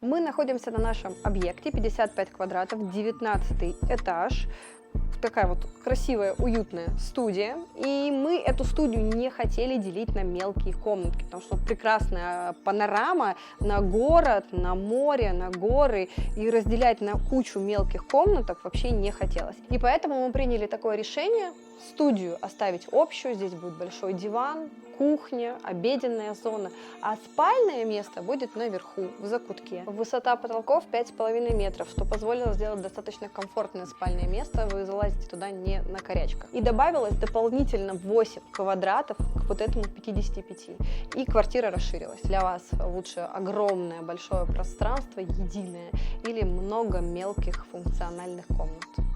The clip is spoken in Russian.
Мы находимся на нашем объекте, 55 квадратов, 19 этаж. Такая вот красивая, уютная студия. И мы эту студию не хотели делить на мелкие комнатки, потому что прекрасная панорама на город, на море, на горы. И разделять на кучу мелких комнаток вообще не хотелось. И поэтому мы приняли такое решение: студию оставить общую, здесь будет большой диван, кухня, обеденная зона, а спальное место будет наверху, в закутке. Высота потолков 5,5 метров, что позволило сделать достаточно комфортное спальное место, вы залазите туда не на корячках. И добавилось дополнительно 8 квадратов к вот этому 55. И квартира расширилась. Для вас лучше огромное большое пространство, единое, или много мелких функциональных комнат.